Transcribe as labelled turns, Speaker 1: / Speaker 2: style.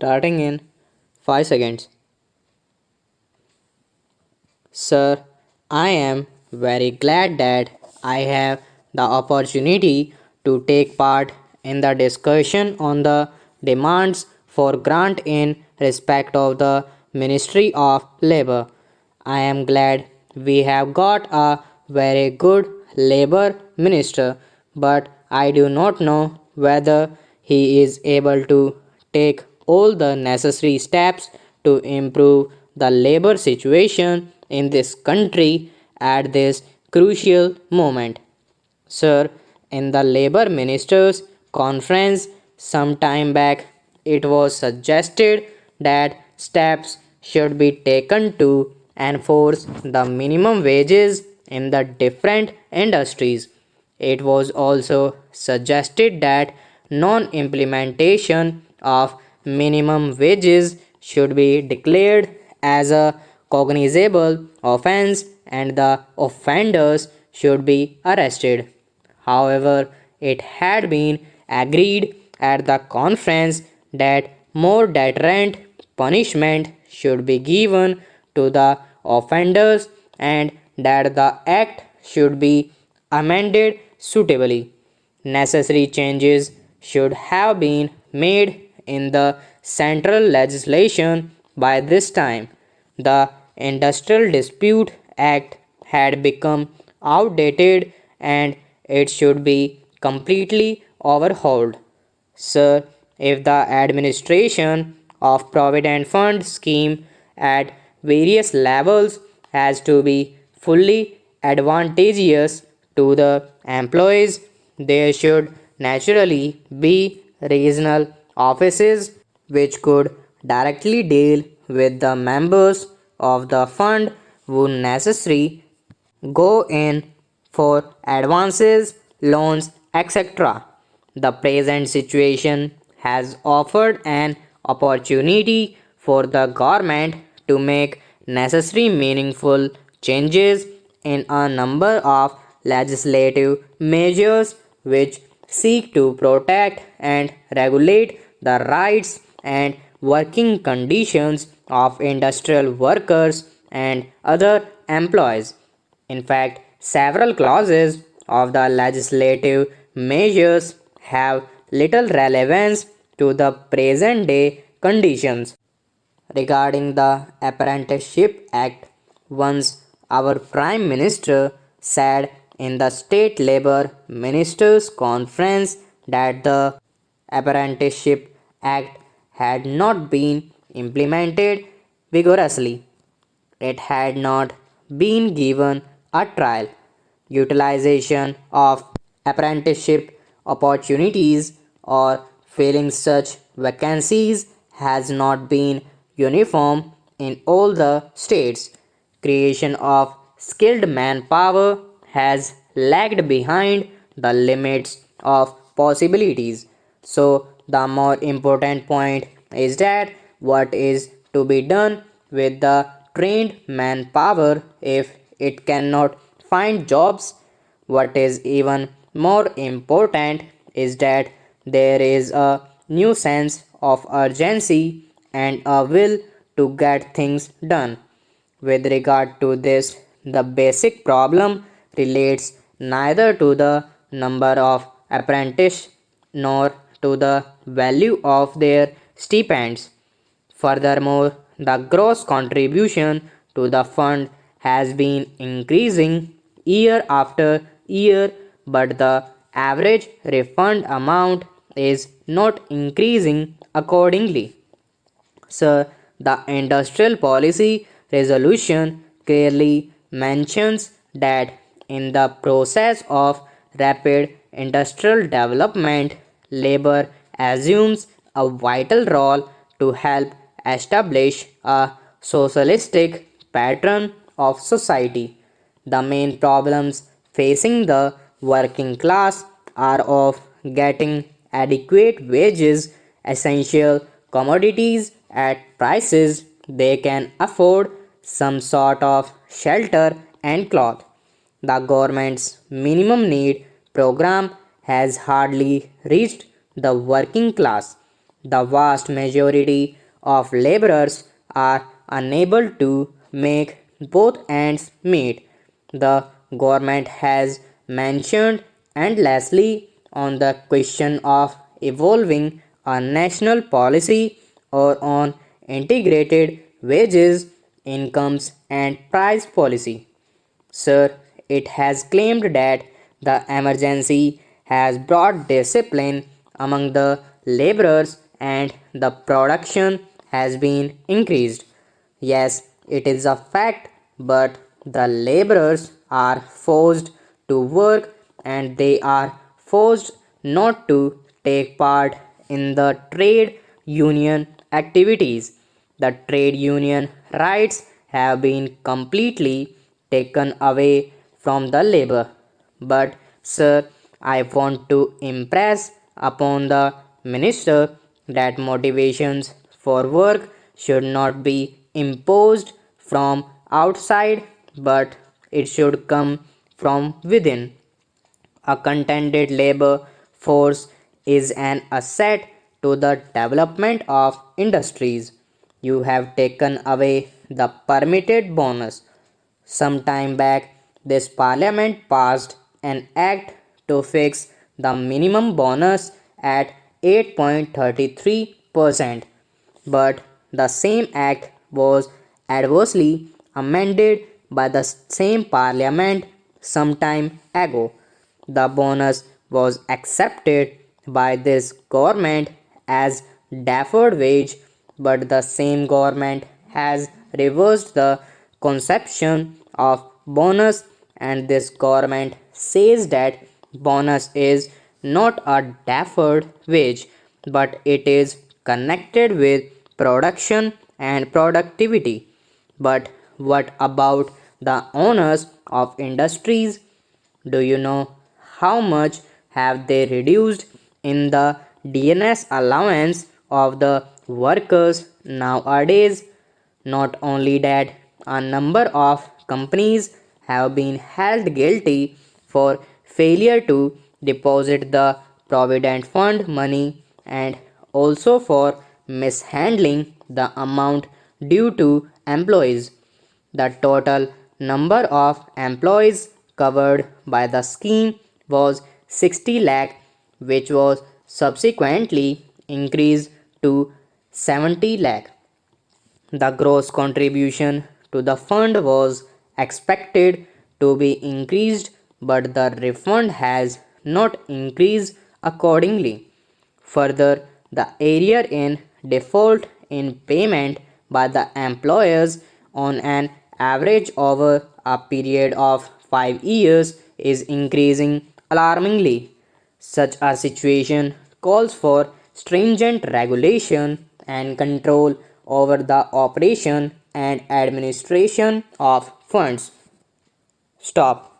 Speaker 1: Starting in 5 seconds. Sir, I am very glad that I have the opportunity to take part in the discussion on the demands for grant in respect of the Ministry of Labor. I am glad we have got a very good labor minister, but I do not know whether he is able to take all the necessary steps to improve the labor situation in this country at this crucial moment. Sir, in the Labour Ministers' conference some time back, it was suggested that steps should be taken to enforce the minimum wages in the different industries. It was also suggested that non implementation of minimum wages should be declared as a cognizable offense and the offenders should be arrested. However, it had been agreed at the conference that more deterrent punishment should be given to the offenders and that the act should be amended suitably. Necessary changes should have been made in the central legislation by this time. The Industrial Dispute Act had become outdated and it should be completely overhauled. Sir, if the administration of Provident Fund scheme at various levels has to be fully advantageous to the employees, there should naturally be regional offices which could directly deal with the members of the fund who necessarily go in for advances, loans, etc. The present situation has offered an opportunity for the government to make necessary meaningful changes in a number of legislative measures which seek to protect and regulate the rights and working conditions of industrial workers and other employees. In fact, several clauses of the legislative measures have little relevance to the present day conditions. Regarding the Apprenticeship Act, once our Prime Minister said in the State Labour Ministers' Conference that the Apprenticeship Act had not been implemented vigorously. It had not been given a trial. Utilization of apprenticeship opportunities or filling such vacancies has not been uniform in all the states. Creation of skilled manpower has lagged behind the limits of possibilities. So, the more important point is that what is to be done with the trained manpower if it cannot find jobs. What is even more important is that there is a new sense of urgency and a will to get things done. With regard to this, the basic problem relates neither to the number of apprentices nor to the value of their stipends. Furthermore, the gross contribution to the fund has been increasing year after year, but the average refund amount is not increasing accordingly. Sir, the industrial policy resolution clearly mentions that in the process of rapid industrial development, labor assumes a vital role to help establish a socialistic pattern of society. The main problems facing the working class are of getting adequate wages, essential commodities at prices they can afford, some sort of shelter and cloth. The government's minimum need program has hardly reached the working class. the vast majority of laborers are unable to make both ends meet. The government has mentioned endlessly on the question of evolving a national policy or on integrated wages, incomes, and price policy. Sir, it has claimed that the emergency has brought discipline among the laborers and the production has been increased. Yes, it is a fact, but the laborers are forced to work and they are forced not to take part in the trade union activities. The trade union rights have been completely taken away from the labor. But, sir, I want to impress upon the minister that motivations for work should not be imposed from outside, but it should come from within. A contented labor force is an asset to the development of industries. You have taken away the permitted bonus. Some time back, this parliament passed an act to fix the minimum bonus at 8.33%, but the same act was adversely amended by the same parliament some time ago. The bonus was accepted by this government as deferred wage, but the same government has reversed the conception of bonus, and this government says that bonus is not a deferred wage, but it is connected with production and productivity. But what about the owners of industries? Do you know how much have they reduced in the DNS allowance of the workers nowadays? Not only that, a number of companies have been held guilty for failure to deposit the provident fund money and also for mishandling the amount due to employees. The total number of employees covered by the scheme was 60 lakh, which was subsequently increased to 70 lakh. The gross contribution to the fund was expected to be increased, but the refund has not increased accordingly. Further, the area in default in payment by the employers on an average over a period of 5 years is increasing alarmingly. Such a situation calls for stringent regulation and control over the operation and administration of funds. Stop.